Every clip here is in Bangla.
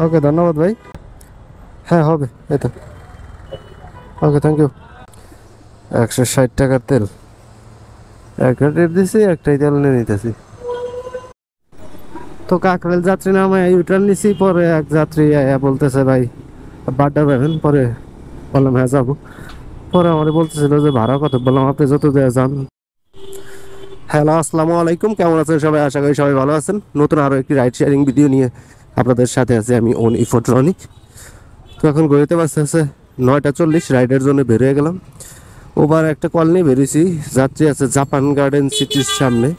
ওকে, ধন্যবাদ ভাই। হ্যাঁ হবে, এই তো। ওকে, থ্যাংক ইউ। 160 টাকার তেল, একটা টিপ দিছি, একটাই তেল নিয়ে নিতেছি। তো কাকরেল যাত্রী নামে ইউটার্ন নিছি, পরে এক যাত্রী বলতেছে ভাই বাড্ডা যাবেন, পরে বললাম হ্যাঁ যাবো। পরে আমার বলতেছিল যে ভাড়া কত, বললাম আপনি যত দেওয়া যান। হ্যালো, আসসালামু আলাইকুম, কেমন আছেন সবাই? আশা করি সবাই ভালো আছেন। নতুন আরও একটি রাইড শেয়ারিং ভিডিও নিয়ে আপনাদের সাথে আছি আমি ইফোট্রনিক। তো এখন ঘড়িতে বাজতেছে 9টা 40, রাইডের জন্য বেরিয়ে গেলাম। ওবার একটা কল নিয়ে বেরিয়েছি, যাত্রী আছে জাপান গার্ডেন সিটির সামনে।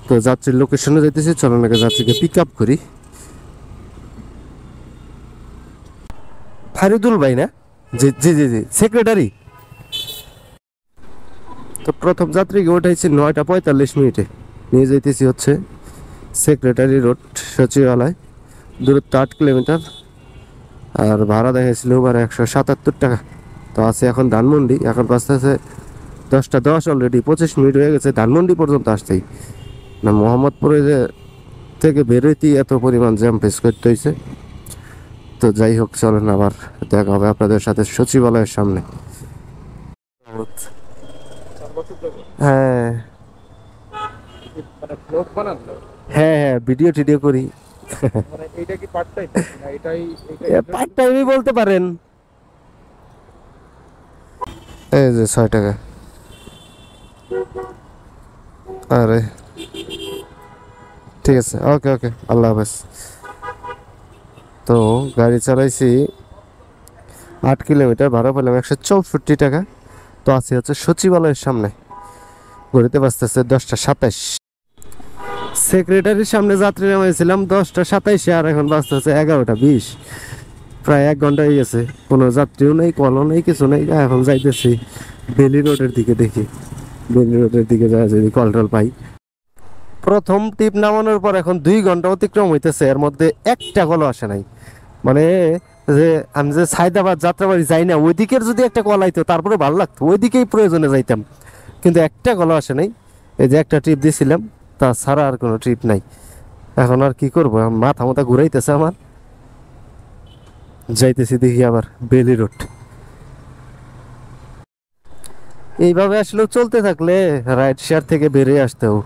তো যাত্রীর লোকেশনে যাইতেছি, চলেন আগে যাত্রীকে পিক আপ করি। ফারিদুল ভাই না? জি জি জি জি, সেক্রেটারি। তো প্রথম যাত্রীকে ওঠাইছি 9টা 45 মিনিটে, নিয়ে যাইতেছি হচ্ছে সেক্রেটারি রোড, সচিবালয়। দূরত্ব 8 কিলোমিটার। আর ভাড়া দেখাইছিল ওবার 177 টাকা। তো আছে এখন ধানমন্ডি, এখন বাজতেছে 10টা 10 অলরেডি 25 মিনিট হয়ে গেছে ধানমন্ডি পর্যন্ত আসতেই। না মোহাম্মদপুরে যে থেকে বেরোইতেই এত পরিমাণ জ্যাম ফেস করতে হয়েছে। তো যাই হোক, চলেন আবার দেখা হবে আপনাদের সাথে সচিবালয়ের সামনে। হ্যাঁ হ্যাঁ হ্যাঁ, ভিডিও টিডিও করি। পার্ট টাইমই বলতে পারেন। এই যে 6 টাকা। আরে ঠিক আছে, ওকে ওকে, আল্লাহ হাফেজ। তো গাড়ি চালাইছি 8 কিলোমিটার, ভাড়া পেলাম 164 টাকা। তো আছি হচ্ছে সচিবালয়ের সামনে, ঘুরতে বাজতেছে 10টা 27। সেক্রেটারির সামনে যাত্রী নামাইছিলাম 10টা 27, আর এখন বাজতেছে 11টা 20। প্রায় 1 ঘন্টা হয়ে গেছে, কোনো যাত্রীও নেই, কলও নেই, কিছু নেই। এখন যাইতেছি বেলি রোডের দিকে, দেখি বেলি রোডের দিকে যাওয়া যদি কল টল পাই। প্রথম টিপ নামানোর পর এখন 2 ঘন্টা অতিক্রম হইতেছে, এর মধ্যে একটা কলও আসে নাই। মানে যে আমি যে সায়দাবাদ যাত্রাবাড়ি যাই না, ওই দিকের যদি একটা কল আইতো তারপরে ভালো লাগতো, ওই দিকেই প্রয়োজনে যাইতাম। কিন্তু একটা কলও আসে নাই। এই যে একটা ট্রিপ দিয়েছিলাম, তাছাড়া আর কোনো ট্রিপ নাই। এখন আর কি করবো, মাথা মাথা ঘুরাইতেছে আমার। যাইতেছি দেখি আবার বেলি রোড। এইভাবে আসলে চলতে থাকলে রাইড শেয়ার থেকে বেরিয়ে আসতে হবে,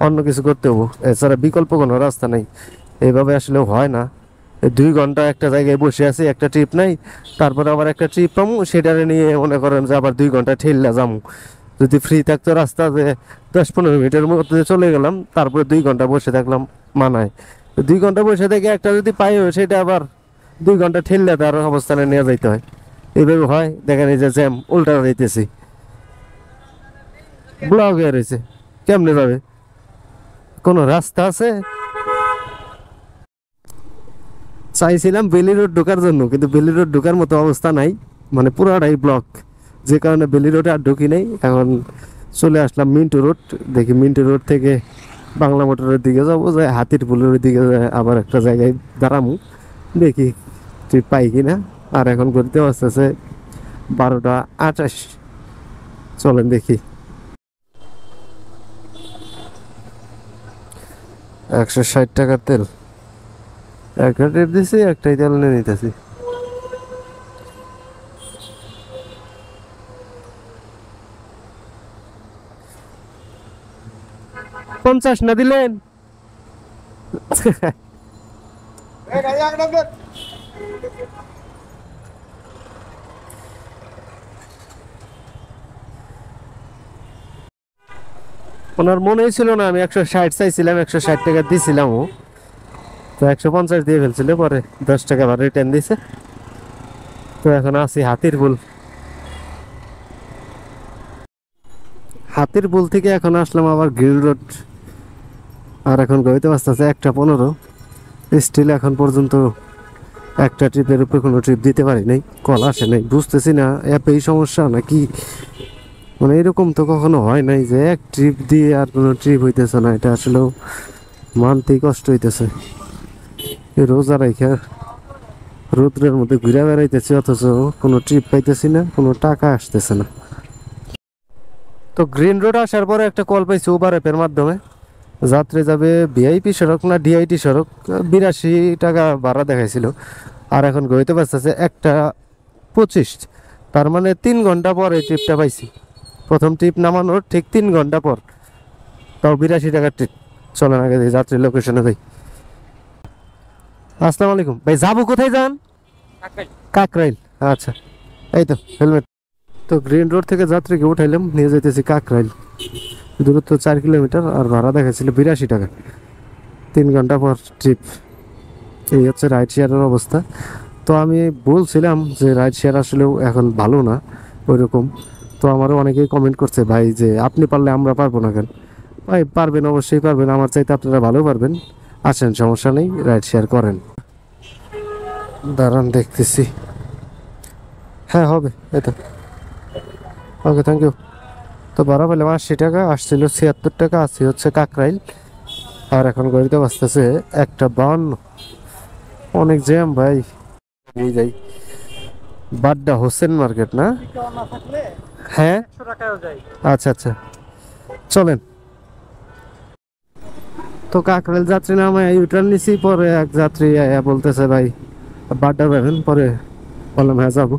অন্য কিছু করতে হবো, এছাড়া বিকল্প কোনো রাস্তা নেই। এইভাবে আসলে হয় না। 2 ঘন্টা একটা জায়গায় বসে আছি, একটা ট্রিপ নাই। তারপরে আবার একটা ট্রিপ পাবো, সেটারে নিয়ে মনে করেন যে আবার 2 ঘন্টা ঠেললা যাবো। যদি ফ্রি থাকতো রাস্তা, যে 10-15 মিনিটের মধ্যে চলে গেলাম, তারপরে 2 ঘন্টা বসে থাকলাম মানায়। 2 ঘন্টা বসে থেকে একটা যদি পাই, সেটা আবার 2 ঘন্টা ঠেললে তার অবস্থানে নিয়ে যাইতে হয়। এইভাবে হয়, দেখেন এই যে জ্যাম উল্টা যাইতেছি, ব্লক হয়ে রয়েছে। কেমনে যাবে, কোনো রাস্তা আছে? চাইছিলাম বেলি রোড ঢোকার জন্য, কিন্তু বেলি রোড ঢোকার মতো অবস্থা নাই, মানে পুরাটাই ব্লক। যে কারণে বেলি রোডে আর ঢুকি নেই। এখন চলে আসলাম মিন্টু রোড। দেখি মিন্টু রোড থেকে বাংলা মোটরের দিকে যাবো, যাই হাতির পুলের দিকে আবার একটা জায়গায় দাঁড়ামু, দেখি ট্রিপ পাই কিনা। আর এখন ঘুরতে আসতেছে 12টা 28। চলেন দেখি। 160 টাকার তেল, একটা টিপ দিছি, একটাই তেল নিয়ে নিতেছি। 50 না দিলেন? ওনার মনেই ছিল না আমি 160 চাইছিলাম, 160 টাকা দিছিলাম। ও তো 150 দিয়ে ফেলছিল, পরে 10 টাকা আবার রিটার্ন দিছে। তো এখন আছি হাতির পুল। হাতির পুল থেকে এখন আসলাম আবার গ্রিল রোড। আর এখন গইতে আসতেছে 1টা 15। স্টিল এখন পর্যন্ত একটা ট্রিপের উপরে কোনো ট্রিপ দিতে পারি নাই, কল আসে নাই। বুঝতেছি না অ্যাপেই সমস্যা নাকি, মানে এরকম তো কখনো হয় নাই যে এক ট্রিপ দিয়ে আর কোনো ট্রিপ হইতেছে না। এটা আসলেও মানতেই কষ্ট হইতেছে। এই রোজা রাইখা রৌদ্রের মধ্যে ঘুরে বেড়াইতেছি, অথচ কোনো ট্রিপ পাইতেছি না, কোনো টাকা আসতেছে না। তো গ্রিন রোড আসার পরে একটা কল পাইছি উবার অ্যাপের মাধ্যমে, যাত্রী যাবে ভিআইপি সড়ক না ডিআইটি সড়ক, 82 টাকা ভাড়া দেখাইছিল, আর এখন গইতে পারতেছে 1:25। তার মানে 3 ঘন্টা পর এই ট্রিপটা পাইছি। প্রথম ট্রিপ নামানোর ঠিক 3 ঘন্টা পর, তাও 82 টাকার ট্রিপ। চলেন আগে যাত্রীর লোকেশনে যাই। আসসালামু আলাইকুম ভাই, যাবো কোথায় যান? কাকরাইল। আচ্ছা, এই তো হেলমেট। তো গ্রিন রোড থেকে যাত্রীকে উঠাইলাম, নিয়ে যেতেছি কাকরাইল। দূরত্ব 4 কিলোমিটার, আর ভাড়া দেখাচ্ছিল 82 টাকা। 3 ঘন্টা পর ট্রিপ। এই হচ্ছে রাইড শেয়ারের অবস্থা। তো আমি বলছিলাম যে রাইড শেয়ার আসলেও এখন ভালো না ওইরকম। তো আমারও অনেকেই কমেন্ট করছে, ভাই যে আপনি পারলে আমরা পারবো না কেন? ভাই পারবেন, অবশ্যই পারবেন, আমার চাইতে আপনারা ভালো পারবেন। আসেন, সমস্যা নেই, রাইড শেয়ার করেন। দাঁড়ান দেখতেছি। হ্যাঁ হবে, এই তো। ওকে, থ্যাংক ইউ। তো ভাড়া পেলাম 80 টাকা, আসছিল 76 টাকা। আসছি হচ্ছে কাকরাইল, আর এখন গাড়িতে বাঁচতেছে 1:52। অনেক জ্যাম ভাই। এই যাই বাড্ডা হোসেন মার্কেট না? হ্যাঁ, আচ্ছা আচ্ছা, চলেন। তো কাকরাইল যাত্রী নামে ইউটার্ন নিছি, পরে এক যাত্রী বলতেছে ভাই বাড্ডা যাবেন? পরে বললাম হ্যাঁ যাবো।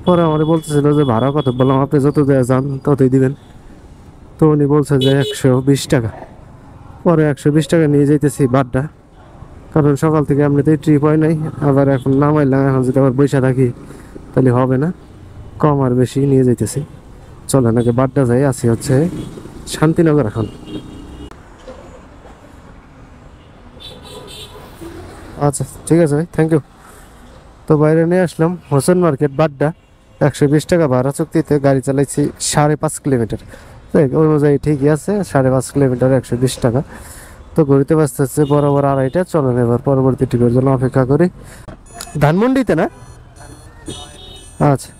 পরে আমারে বলতেছিল যে ভাড়া কত? বললাম আপনি যত দেওয়া যান ততই দিবেন। তো উনি বলছে যে 120 টাকা। পরে 120 টাকা নিয়ে যাইতেছি বাড্ডা, কারণ সকাল থেকে এমনিতেই ট্রিপ হয় নাই। আবার এখন নামাইলাম, এখন যদি আবার বৈশা থাকি তাহলে হবে না। কম আর বেশি নিয়ে যাইতেছি। চলেন আগে বাড্ডা যাই। আছি হচ্ছে শান্তিনগর এখন। আচ্ছা ঠিক আছে ভাই, থ্যাংক ইউ। তো বাইরে নিয়ে আসলাম হোসেন মার্কেট বাড্ডা। 120 টাকা ভাড়া চুক্তিতে গাড়ি চালাইছি 5.5 কিলোমিটার। ওই অনুযায়ী ঠিকই আছে, 5.5 কিলোমিটার 120 টাকা। তো ঘুরতে বাঁচতেছে বরাবর 2:30টা। চলেন এবার পরবর্তী টিকের জন্য অপেক্ষা করি। ধানমন্ডিতে না? আচ্ছা,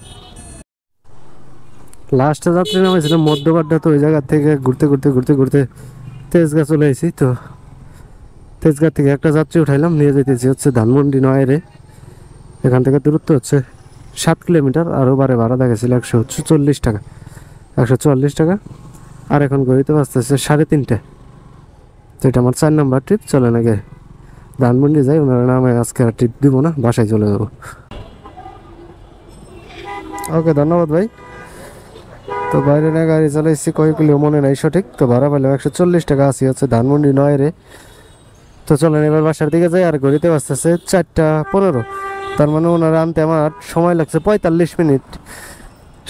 লাস্টে যাত্রী নামাইছিলাম মধ্যবাড্ডা। তো ওই জায়গা থেকে ঘুরতে ঘুরতে ঘুরতে ঘুরতে তেজগাঁ চলে আসি। তো তেজগাঁ থেকে একটা যাত্রী উঠাইলাম, নিয়ে যেতেছি হচ্ছে ধানমন্ডি নয়রে। এখান থেকে দূরত্ব হচ্ছে 7 কিলোমিটার। আরও বারে ভাড়া দেখেছিল 140 টাকা। 144 টাকা। আর এখন ঘড়িতে বাঁচতেছে 3:30। তো এটা আমার 4 নম্বর ট্রিপ। চলেন আগে ধানমন্ডি যাই। ওনারা নামে আজকে আর ট্রিপ দিব না, বাসায় চলে যাবো। ওকে, ধন্যবাদ ভাই। তো বাইরে না গাড়ি চালাইছি কয়েক কিলো মনে নাই সঠিক। তো ভাড়া পেলাম 140 টাকা। আসি হচ্ছে ধানমন্ডি নয়রে। তো চলেন এবার বাসার দিকে যাই। আর ঘড়িতে বাঁচতেছে 4:15। তার মানে ওনারা আনতে আমার সময় লাগছে 45 মিনিট।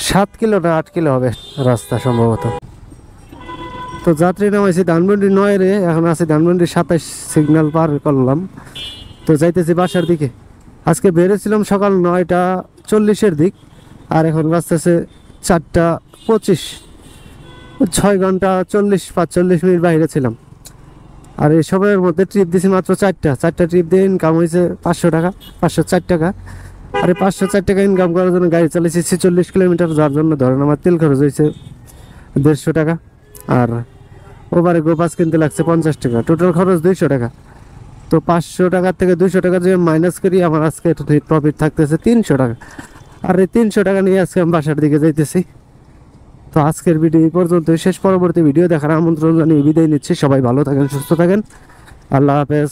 7 কিলো না 8 কিলো হবে রাস্তা সম্ভবত। তো যাত্রী নামাইছি ধানমন্ডি নয়রে। এখন আছি ধানমন্ডি 27 সিগন্যাল পার করলাম। তো যাইতেছি বাসার দিকে। আজকে বেরোছিলাম সকাল 9:40-এর দিক, আর এখন বাজতেছে 4:25। 6 ঘন্টা 45 মিনিট বাইরে ছিলাম। আর এই সময়ের মধ্যে ট্রিপ দিছি মাত্র 4টা ট্রিপ দিয়ে ইনকাম হয়েছে 500 টাকা, 504 টাকা। আর এই 504 টাকা ইনকাম করার জন্য গাড়ি চালিয়েছি 46 কিলোমিটার, যার জন্য ধরেন আমার তেল খরচ হয়েছে 150 টাকা। আর ওভারে গোপাস কিনতে লাগছে 50 টাকা। টোটাল খরচ 200 টাকা। তো 500 টাকার থেকে 200 টাকা যদি মাইনাস করি, আমার আজকে প্রফিট থাকতেছে 300 টাকা। আর এই 300 টাকা নিয়ে আজকে আমি বাসার দিকে যাইতেছি। তো আজকের ভিডিও এই পর্যন্ত শেষ। পরবর্তী ভিডিও দেখার আমন্ত্রণ জানিয়ে বিদায় নিচ্ছি। সবাই ভালো থাকেন, সুস্থ থাকেন। আল্লাহ হাফেজ।